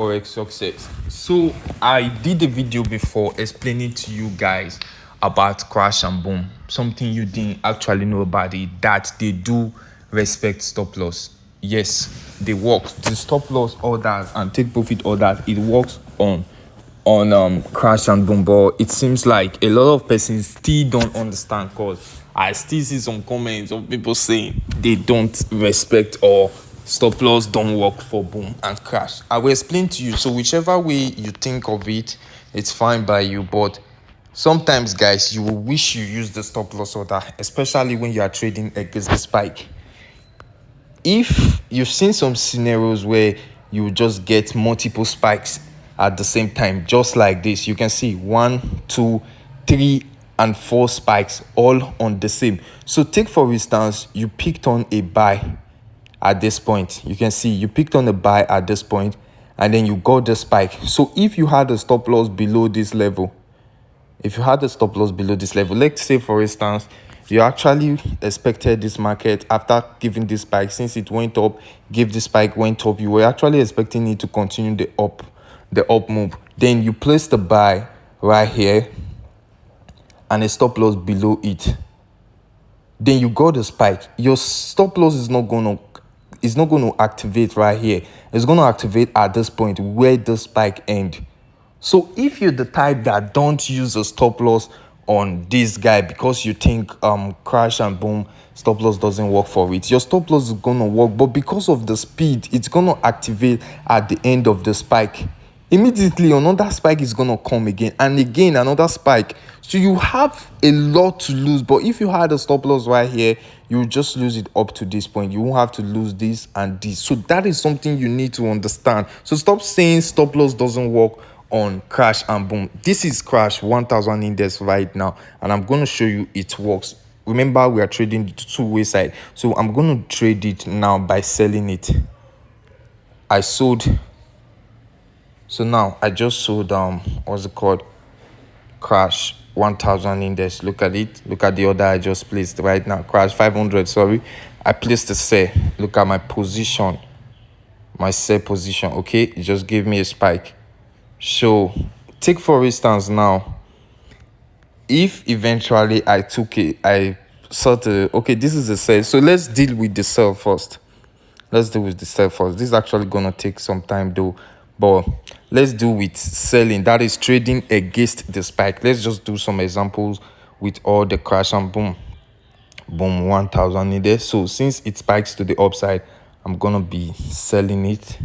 Forex success. So I did a video before explaining to you guys about crash and boom, something you didn't actually know about it, that they do respect stop loss. Yes, they work. The stop loss orders and take profit orders, it works on crash and boom, but it seems like a lot of persons still don't understand, because I still see some comments of people saying they don't respect or stop loss don't work for boom and crash. I will explain to you. So whichever way you think of it, it's fine by you, but sometimes guys, you will wish you use the stop loss order, especially when you are trading against the spike. If you've seen some scenarios where you just get multiple spikes at the same time, just like this, you can see 1, 2, 3 and 4 spikes all on the same. So take for instance, you picked on a buy at this point. You can see you picked on a buy at this point and then you got the spike. So if you had a stop loss below this level, let's say for instance you actually expected this market, after giving this spike, since it went up, gave the spike, went up, you were actually expecting it to continue the up move. Then you place the buy right here and a stop loss below it. Then you got the spike. Your stop loss is not going to activate right here. It's going to activate at this point where the spike ends. So if you're the type that don't use a stop loss on this guy because you think crash and boom stop loss doesn't work for it, your stop loss is gonna work, but because of the speed, it's gonna activate at the end of the spike. Immediately another spike is gonna come again, and again another spike. So you have a lot to lose. But if you had a stop loss right here, you just lose it up to this point. You won't have to lose this and this. So that is something you need to understand. So stop saying stop loss doesn't work on crash and boom. This is crash 1000 index right now, and I'm going to show you it works. Remember, we are trading the two-way side, so I'm going to trade it now by selling it. I sold. So now I just sold what's it called, crash 1000 index. Look at it. Look at the order I just placed right now. Crash 500. Sorry, I placed a sell. Look at my position, my sell position. Okay, it just gave me a spike. So take for instance now, if eventually I took it, I sort of, okay, this is a sell. So let's deal with the sell first. This is actually gonna take some time though, but let's do with selling, that is trading against the spike. Let's just do some examples with all the crash and boom 1000 in there. So since it spikes to the upside, I'm gonna be selling it.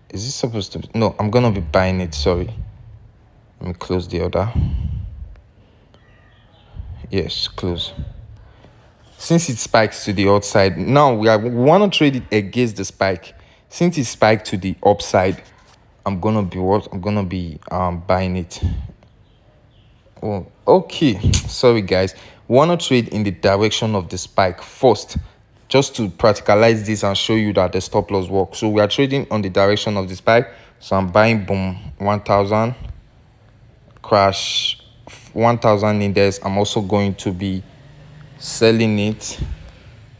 Is this supposed to be? No, I'm gonna be buying it. Sorry, let me close the order. Yes, close. Since it spikes to the outside, now we want to trade it against the spike. Since it spiked to the upside, I'm gonna be buying it. Oh, okay. Sorry guys, want to trade in the direction of the spike first, just to practicalize this and show you that the stop loss works. So we are trading on the direction of the spike. So I'm buying boom 1000, crash 1000 index. I'm also going to be selling it.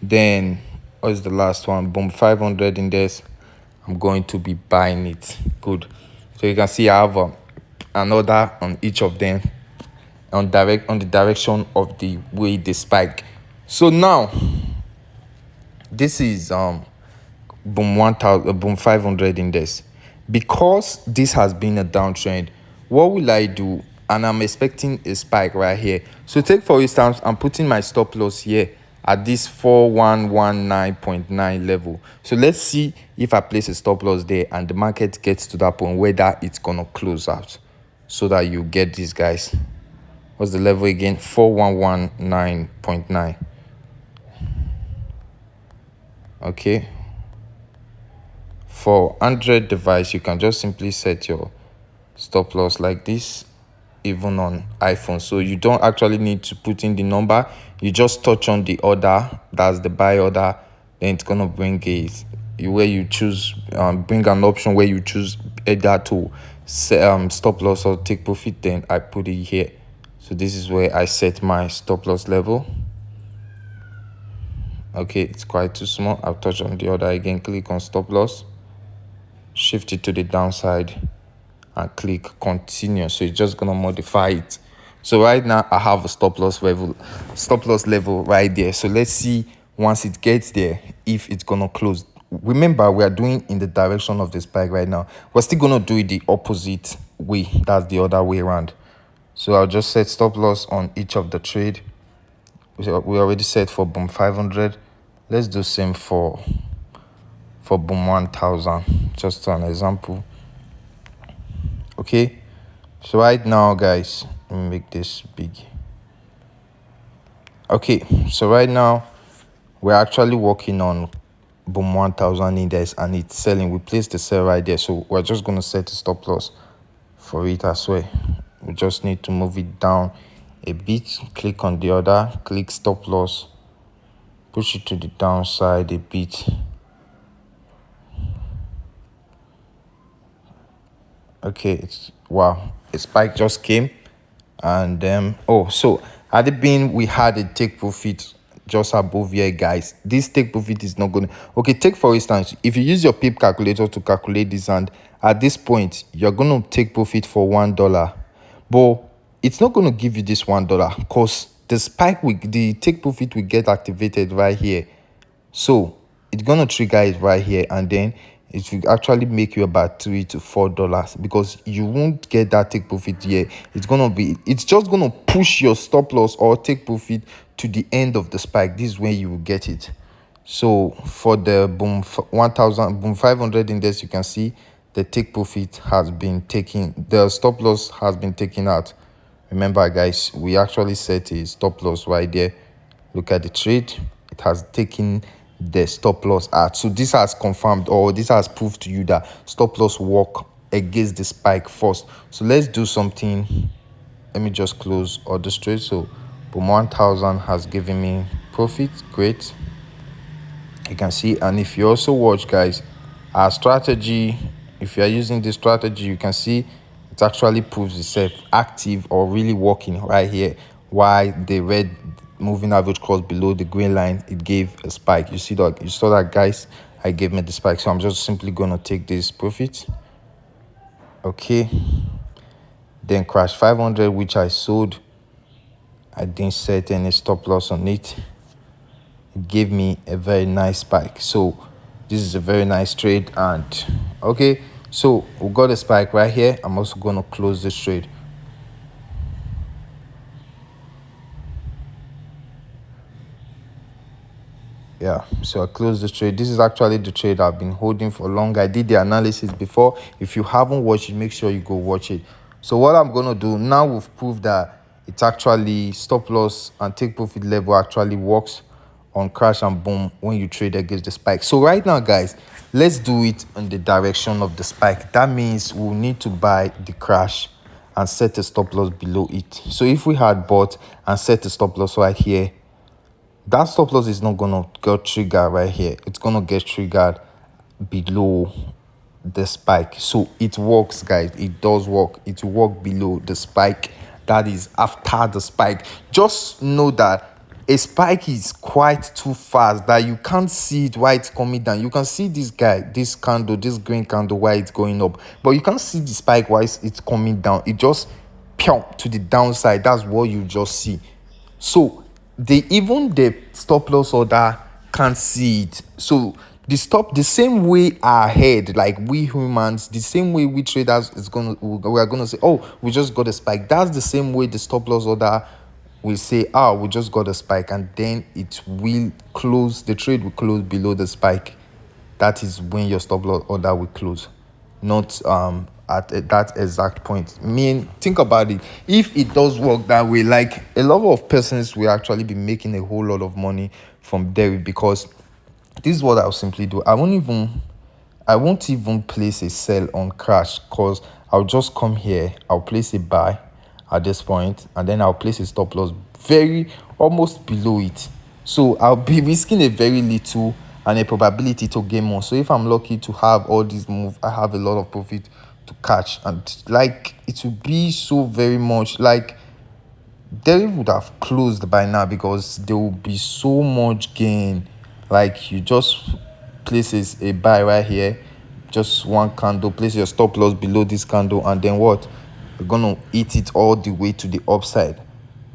Then what is the last one? Boom 500 index. I'm going to be buying it. Good. So you can see I have an order on each of them on the direction of the way they spike. So now this is boom 1000, boom 500 index. Because this has been a downtrend, what will I do? And I'm expecting a spike right here. So take for instance, I'm putting my stop loss here at this 4119.9 level. So let's see if I place a stop loss there and the market gets to that point, whether it's gonna close out, so that you get these guys. What's the level again? 4119.9. Okay, for Android device, you can just simply set your stop loss like this, even on iPhone. So you don't actually need to put in the number. You just touch on the order, that's the buy order, then it's gonna bring where you choose bring an option where you choose either to stop loss or take profit. Then I put it here. So this is where I set my stop loss level. Okay, it's quite too small. I'll touch on the order again, click on stop loss. shift it to the downside and click continue. So it's just gonna modify it. So right now I have a stop loss level right there. So let's see once it gets there if it's gonna close. Remember, we are doing in the direction of the spike right now. We're still gonna do it the opposite way. That's the other way around. So I'll just set stop loss on each of the trade. We already set for boom 500. Let's do same for boom 1000, just an example. Okay, so right now guys, let me make this big. Okay, so right now we're actually working on boom 1000 index and it's selling. We placed the sell right there, so we're just going to set a stop loss for it as well. We just need to move it down a bit, click on the other, click stop loss, push it to the downside a bit. Okay, it's wow, a spike just came. And so had it been we had a take profit just above here, guys, this take profit is not gonna, okay, take for instance, if you use your pip calculator to calculate this, and at this point you're gonna take profit for $1, but it's not gonna give you this $1 because the spike the take profit will get activated right here. So it's gonna trigger it right here, and then it will actually make you about $3 to $4 because you won't get that take profit here. It's just gonna push your stop loss or take profit to the end of the spike. This is where you will get it. So for the boom 1000, boom 500 index, you can see the take profit has been taken, the stop loss has been taken out. Remember guys, we actually set a stop loss right there. Look at the trade, it has taken the stop loss out. So this has confirmed, or this has proved to you that stop loss work against the spike first. So let's do something. Let me just close all the trades. So boom 1000 has given me profit. Great, you can see. And if you also watch guys, our strategy, if you are using this strategy, you can see it actually proves itself active or really working right here. Why the red moving average cross below the green line, it gave a spike. You see that, you saw that guys, I gave me the spike. So I'm just simply gonna take this profit. Okay, then crash 500, which I sold. I didn't set any stop loss on it. It gave me a very nice spike. So this is a very nice trade. And okay, so we got a spike right here. I'm also going to close this trade. Yeah, so I closed the trade. This is actually the trade I've been holding for long. I did the analysis before. If you haven't watched it, make sure you go watch it. So what I'm going to do now, we've proved that it's actually stop loss and take profit level actually works on crash and boom when you trade against the spike. So right now guys, let's do it in the direction of the spike. That means we'll need to buy the crash and set a stop loss below it. So if we had bought and set a stop loss right here, that stop loss is not gonna get triggered right here. It's gonna get triggered below the spike. So it works guys, it does work. It will work below the spike, that is after the spike. Just know that a spike is quite too fast that you can't see it while it's coming down. You can see this guy, this candle, this green candle while it's going up, but you can't see the spike while it's coming down. It just to the downside. That's what you just see. So even the stop loss order can't see it. So the same way ahead, like we humans, the same way we traders we are gonna say, oh, we just got a spike. That's the same way the stop loss order will say, oh, we just got a spike, and then it will close, the trade will close below the spike. That is when your stop loss order will close, not at that exact point. Think about it. If it does work that way, like a lot of persons will actually be making a whole lot of money from there, because this is what I'll simply do. I won't even place a sell on crash, because I'll just come here, I'll place a buy at this point, and then I'll place a stop loss very almost below it. So I'll be risking a very little and a probability to gain more. So if I'm lucky to have all these moves, I have a lot of profit to catch, and like it will be so very much like they would have closed by now, because there will be so much gain. Like you just places a buy right here, just one candle, place your stop loss below this candle, and then what, you're gonna eat it all the way to the upside.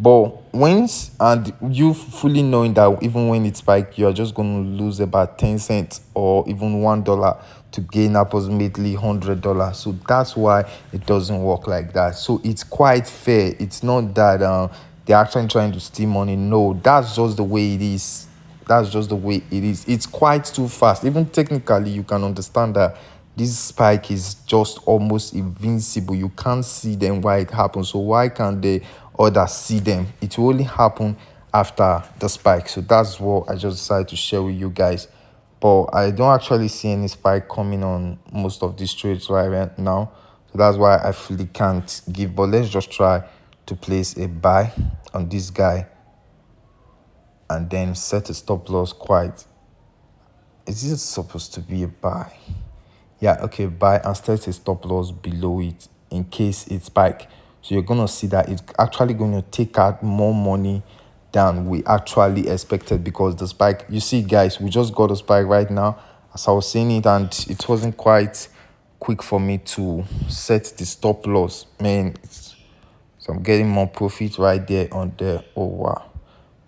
But once, and you fully knowing that even when it spikes, you're just going to lose about 10 cents or even $1 to gain approximately $100. So that's why it doesn't work like that. So it's quite fair. It's not that they're actually trying to steal money. No, that's just the way it is. That's just the way it is. It's quite too fast. Even technically, you can understand that this spike is just almost invincible. You can't see them why it happens. So why can't they others see them? It will only happen after the spike. So that's what I just decided to share with you guys. But I don't actually see any spike coming on most of these trades right now. So that's why I fully can't give. But let's just try to place a buy on this guy and then set a stop loss quite. Is this supposed to be a buy? Yeah, okay, buy and set a stop loss below it in case it spike. So you're gonna see that it's actually going to take out more money than we actually expected, because the spike, you see guys, we just got a spike right now as I was saying it, and it wasn't quite quick for me to set the stop loss, man. So I'm getting more profit right there on there. Oh wow.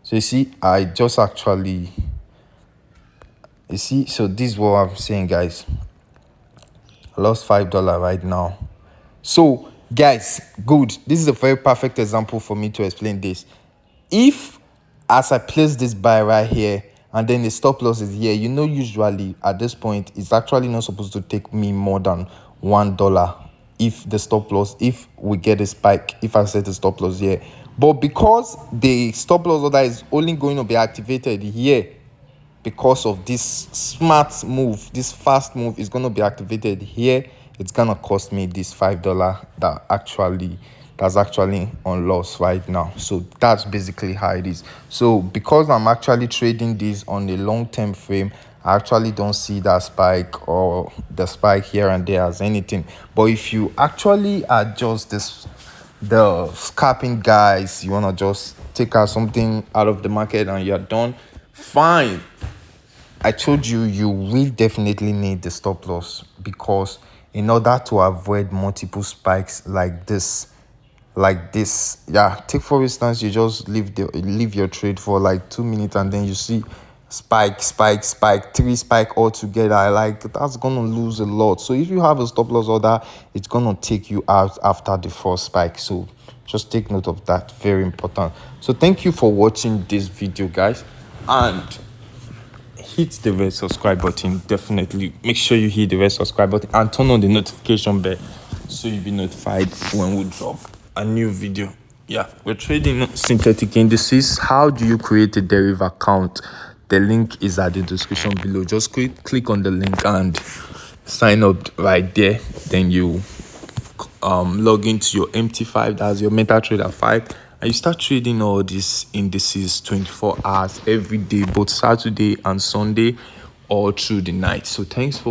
So you see, I just actually, you see, so this is what I'm saying, guys. I lost $5 right now. So guys, good, this is a very perfect example for me to explain this. If as I place this buy right here and then the stop loss is here, you know, usually at this point it's actually not supposed to take me more than $1 if the stop loss, if we get a spike, if I set the stop loss here. But because the stop loss order is only going to be activated here, because of this smart move, this fast move is going to be activated here, it's going to cost me this $5 that's actually on loss right now. So that's basically how it is. So because I'm actually trading this on a long-term frame, I actually don't see that spike or the spike here and there as anything. But if you actually adjust this, the scalping guys, you want to just take out something out of the market and you're done, fine. I told you, you will definitely need the stop loss, because in order to avoid multiple spikes like this, yeah, take for instance, you just leave your trade for like 2 minutes and then you see spike, 3 spike all together, like that's gonna lose a lot. So if you have a stop loss order, it's gonna take you out after the first spike. So just take note of that, very important. So thank you for watching this video, guys, and hit the red subscribe button. Definitely make sure you hit the red subscribe button and turn on the notification bell so you'll be notified when we drop a new video. Yeah, we're trading synthetic indices. How do you create a derivative account? The link is at the description below. Just click on the link and sign up right there. Then you log into your MT5, that's your MetaTrader 5, and you start trading all these indices 24 hours every day, both Saturday and Sunday, all through the night. So thanks for